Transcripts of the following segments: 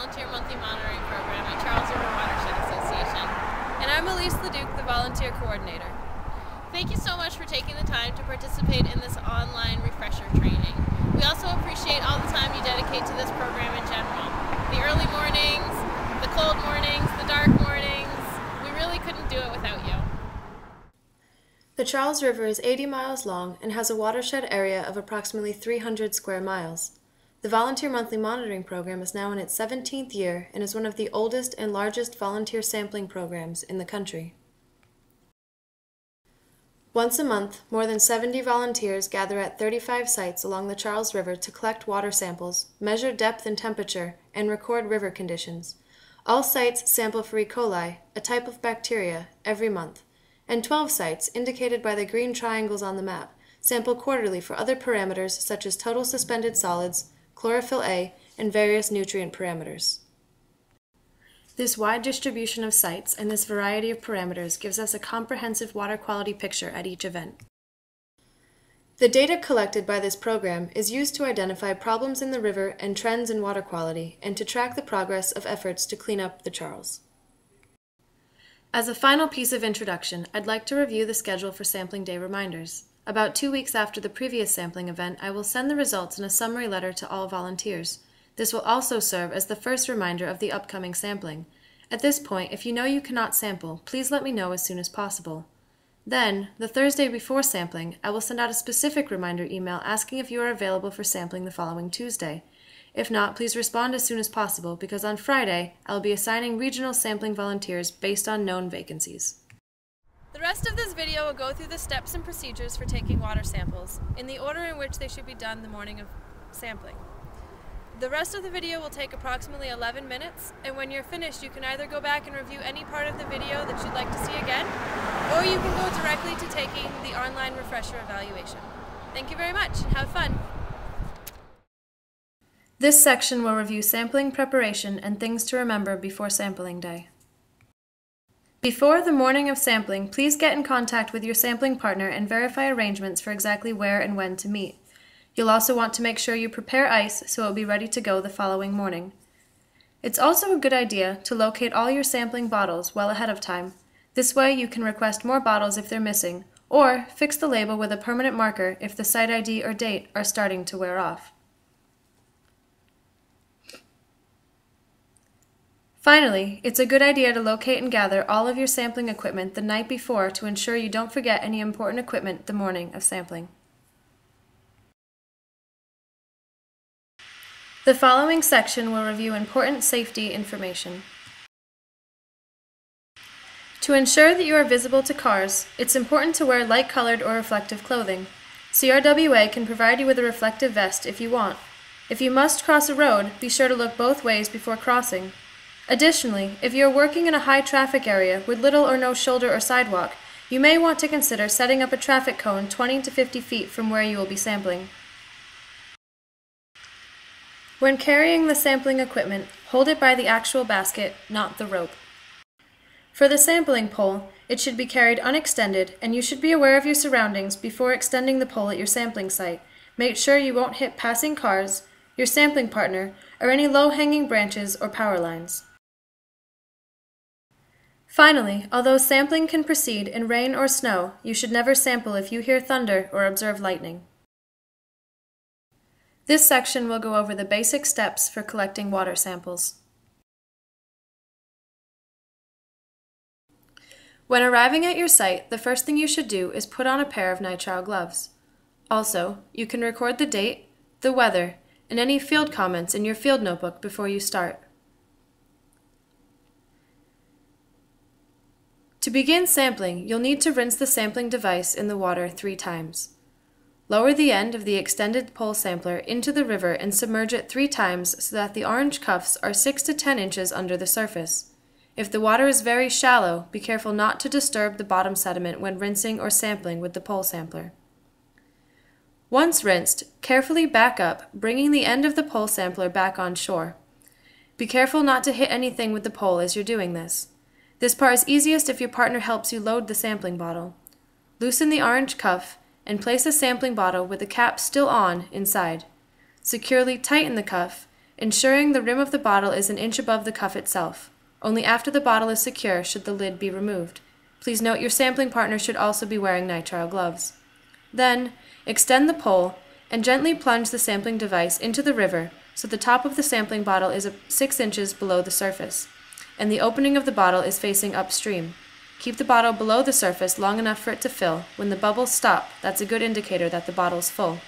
Volunteer Monthly Monitoring Program at Charles River Watershed Association, and I'm Elise Leduc, the Volunteer Coordinator. Thank you so much for taking the time to participate in this online refresher training. We also appreciate all the time you dedicate to this program in general. The early mornings, the cold mornings, the dark mornings, we really couldn't do it without you. The Charles River is 80 miles long and has a watershed area of approximately 300 square miles. The Volunteer Monthly Monitoring Program is now in its 17th year and is one of the oldest and largest volunteer sampling programs in the country. Once a month, more than 70 volunteers gather at 35 sites along the Charles River to collect water samples, measure depth and temperature, and record river conditions. All sites sample for E. coli, a type of bacteria, every month, and 12 sites, indicated by the green triangles on the map, sample quarterly for other parameters such as total suspended solids, chlorophyll A, and various nutrient parameters. This wide distribution of sites and this variety of parameters gives us a comprehensive water quality picture at each event. The data collected by this program is used to identify problems in the river and trends in water quality, and to track the progress of efforts to clean up the Charles. As a final piece of introduction, I'd like to review the schedule for Sampling Day reminders. About 2 weeks after the previous sampling event, I will send the results in a summary letter to all volunteers. This will also serve as the first reminder of the upcoming sampling. At this point, if you know you cannot sample, please let me know as soon as possible. Then, the Thursday before sampling, I will send out a specific reminder email asking if you are available for sampling the following Tuesday. If not, please respond as soon as possible, because on Friday, I will be assigning regional sampling volunteers based on known vacancies. The rest of this video will go through the steps and procedures for taking water samples, in the order in which they should be done the morning of sampling. The rest of the video will take approximately 11 minutes, and when you're finished you can either go back and review any part of the video that you'd like to see again, or you can go directly to taking the online refresher evaluation. Thank you very much, and have fun! This section will review sampling preparation and things to remember before sampling day. Before the morning of sampling, please get in contact with your sampling partner and verify arrangements for exactly where and when to meet. You'll also want to make sure you prepare ice so it will be ready to go the following morning. It's also a good idea to locate all your sampling bottles well ahead of time. This way you can request more bottles if they're missing, or fix the label with a permanent marker if the site ID or date are starting to wear off. Finally, it's a good idea to locate and gather all of your sampling equipment the night before to ensure you don't forget any important equipment the morning of sampling. The following section will review important safety information. To ensure that you are visible to cars, it's important to wear light-colored or reflective clothing. CRWA can provide you with a reflective vest if you want. If you must cross a road, be sure to look both ways before crossing. Additionally, if you are working in a high traffic area with little or no shoulder or sidewalk, you may want to consider setting up a traffic cone 20 to 50 feet from where you will be sampling. When carrying the sampling equipment, hold it by the actual basket, not the rope. For the sampling pole, it should be carried unextended, and you should be aware of your surroundings before extending the pole at your sampling site. Make sure you won't hit passing cars, your sampling partner, or any low-hanging branches or power lines. Finally, although sampling can proceed in rain or snow, you should never sample if you hear thunder or observe lightning. This section will go over the basic steps for collecting water samples. When arriving at your site, the first thing you should do is put on a pair of nitrile gloves. Also, you can record the date, the weather, and any field comments in your field notebook before you start. To begin sampling, you'll need to rinse the sampling device in the water 3 times. Lower the end of the extended pole sampler into the river and submerge it 3 times so that the orange cuffs are 6 to 10 inches under the surface. If the water is very shallow, be careful not to disturb the bottom sediment when rinsing or sampling with the pole sampler. Once rinsed, carefully back up, bringing the end of the pole sampler back on shore. Be careful not to hit anything with the pole as you're doing this. This part is easiest if your partner helps you load the sampling bottle. Loosen the orange cuff and place the sampling bottle with the cap still on inside. Securely tighten the cuff ensuring the rim of the bottle is an inch above the cuff itself. Only after the bottle is secure should the lid be removed. Please note your sampling partner should also be wearing nitrile gloves. Then, extend the pole and gently plunge the sampling device into the river so the top of the sampling bottle is 6 inches below the surface, and the opening of the bottle is facing upstream. Keep the bottle below the surface long enough for it to fill. When the bubbles stop, that's a good indicator that the bottle is full.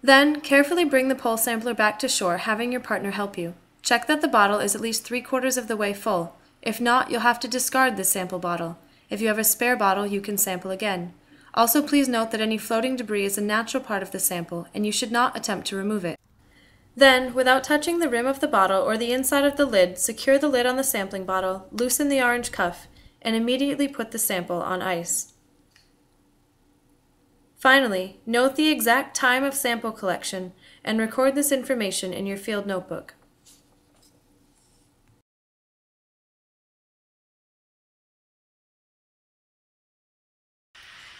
Then, carefully bring the pole sampler back to shore, having your partner help you. Check that the bottle is at least 3/4 of the way full. If not, you'll have to discard this sample bottle. If you have a spare bottle, you can sample again. Also, please note that any floating debris is a natural part of the sample, and you should not attempt to remove it. Then, without touching the rim of the bottle or the inside of the lid, secure the lid on the sampling bottle, loosen the orange cuff, and immediately put the sample on ice. Finally, note the exact time of sample collection and record this information in your field notebook.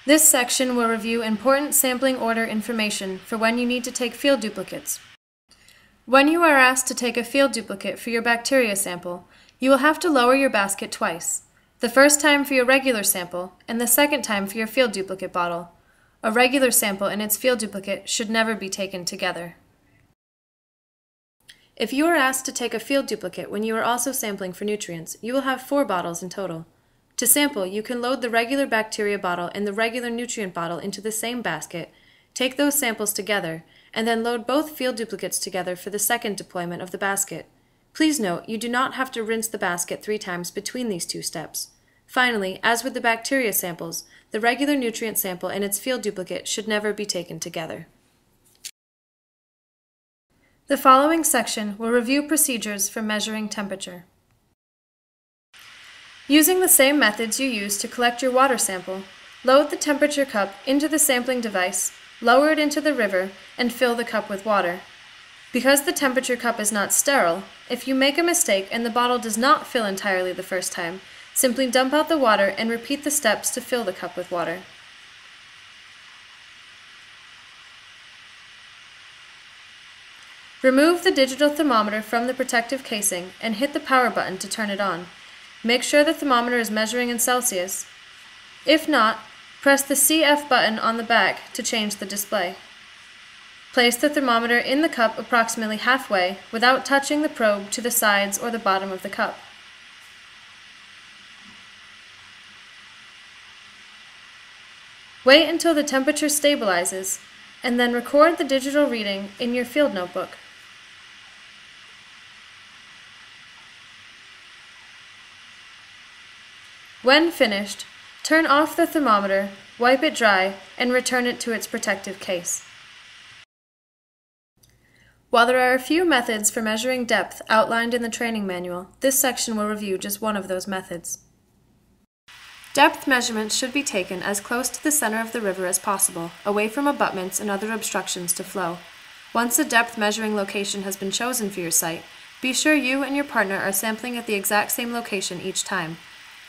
This section will review important sampling order information for when you need to take field duplicates. When you are asked to take a field duplicate for your bacteria sample, you will have to lower your basket twice. The first time for your regular sample, and the second time for your field duplicate bottle. A regular sample and its field duplicate should never be taken together. If you are asked to take a field duplicate when you are also sampling for nutrients, you will have 4 bottles in total. To sample, you can load the regular bacteria bottle and the regular nutrient bottle into the same basket, take those samples together, and then load both field duplicates together for the second deployment of the basket. Please note, you do not have to rinse the basket 3 times between these 2 steps. Finally, as with the bacteria samples, the regular nutrient sample and its field duplicate should never be taken together. The following section will review procedures for measuring temperature. Using the same methods you used to collect your water sample, load the temperature cup into the sampling device, lower it into the river, and fill the cup with water. Because the temperature cup is not sterile, if you make a mistake and the bottle does not fill entirely the first time, simply dump out the water and repeat the steps to fill the cup with water. Remove the digital thermometer from the protective casing and hit the power button to turn it on. Make sure the thermometer is measuring in Celsius. If not, press the CF button on the back to change the display. Place the thermometer in the cup approximately halfway without touching the probe to the sides or the bottom of the cup. Wait until the temperature stabilizes, and then record the digital reading in your field notebook. When finished, turn off the thermometer, wipe it dry, and return it to its protective case. While there are a few methods for measuring depth outlined in the training manual, this section will review just one of those methods. Depth measurements should be taken as close to the center of the river as possible, away from abutments and other obstructions to flow. Once a depth measuring location has been chosen for your site, be sure you and your partner are sampling at the exact same location each time.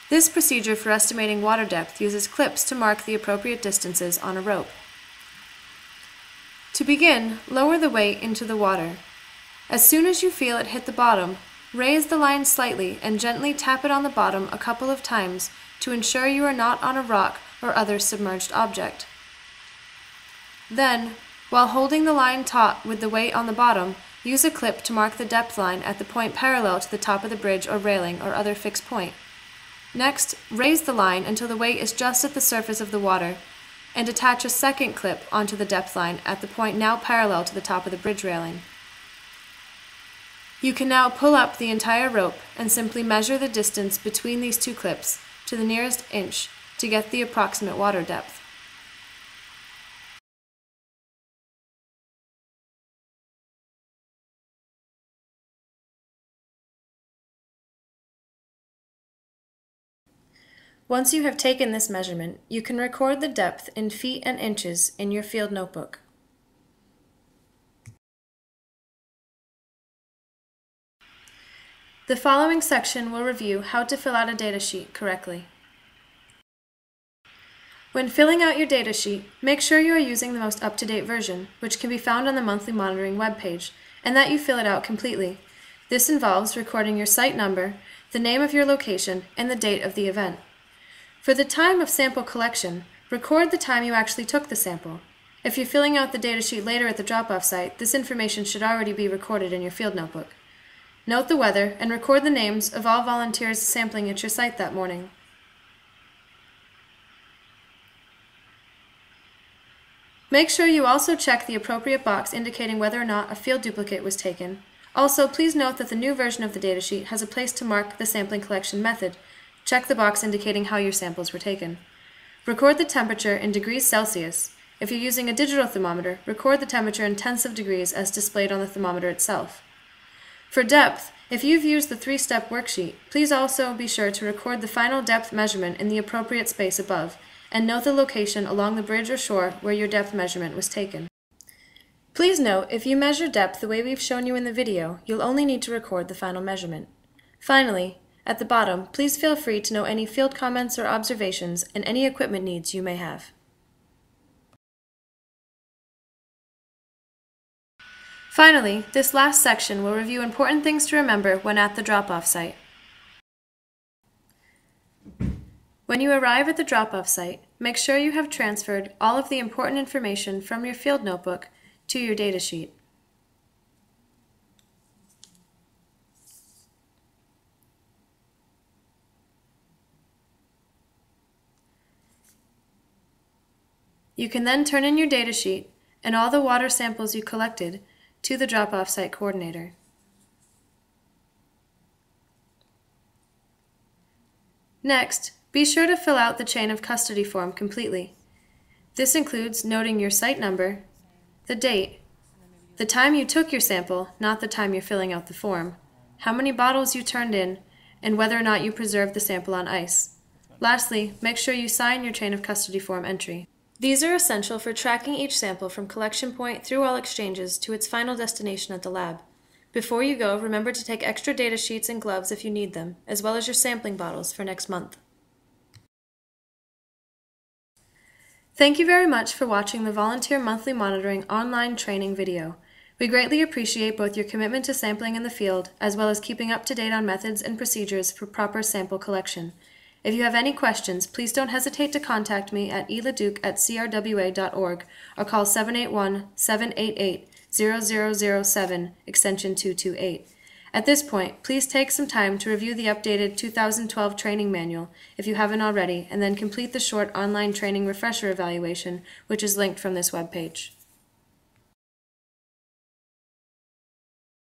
This procedure for estimating water depth uses clips to mark the appropriate distances on a rope. To begin, lower the weight into the water. As soon as you feel it hit the bottom, raise the line slightly and gently tap it on the bottom a couple of times to ensure you are not on a rock or other submerged object. Then, while holding the line taut with the weight on the bottom, use a clip to mark the depth line at the point parallel to the top of the bridge or railing or other fixed point. Next, raise the line until the weight is just at the surface of the water, and attach a second clip onto the depth line at the point now parallel to the top of the bridge railing. You can now pull up the entire rope and simply measure the distance between these 2 clips to the nearest inch to get the approximate water depth. Once you have taken this measurement, you can record the depth in feet and inches in your field notebook. The following section will review how to fill out a data sheet correctly. When filling out your data sheet, make sure you are using the most up-to-date version, which can be found on the monthly monitoring webpage, and that you fill it out completely. This involves recording your site number, the name of your location, and the date of the event. For the time of sample collection, record the time you actually took the sample. If you're filling out the datasheet later at the drop-off site, this information should already be recorded in your field notebook. Note the weather and record the names of all volunteers sampling at your site that morning. Make sure you also check the appropriate box indicating whether or not a field duplicate was taken. Also, please note that the new version of the datasheet has a place to mark the sampling collection method. Check the box indicating how your samples were taken. Record the temperature in degrees Celsius. If you're using a digital thermometer, record the temperature in tenths of degrees as displayed on the thermometer itself. For depth, if you've used the 3-step worksheet, please also be sure to record the final depth measurement in the appropriate space above, and note the location along the bridge or shore where your depth measurement was taken. Please note, if you measure depth the way we've shown you in the video, you'll only need to record the final measurement. Finally, at the bottom, please feel free to note any field comments or observations and any equipment needs you may have. Finally, this last section will review important things to remember when at the drop-off site. When you arrive at the drop-off site, make sure you have transferred all of the important information from your field notebook to your datasheet. You can then turn in your datasheet and all the water samples you collected to the drop-off site coordinator. Next, be sure to fill out the chain of custody form completely. This includes noting your site number, the date, the time you took your sample, not the time you're filling out the form, how many bottles you turned in, and whether or not you preserved the sample on ice. Lastly, make sure you sign your chain of custody form entry. These are essential for tracking each sample from collection point through all exchanges to its final destination at the lab. Before you go, remember to take extra data sheets and gloves if you need them, as well as your sampling bottles for next month. Thank you very much for watching the Volunteer Monthly Monitoring online training video. We greatly appreciate both your commitment to sampling in the field, as well as keeping up to date on methods and procedures for proper sample collection. If you have any questions, please don't hesitate to contact me at eladuke@crwa.org or call 781-788-0007, extension 228. At this point, please take some time to review the updated 2012 training manual if you haven't already, and then complete the short online training refresher evaluation, which is linked from this webpage.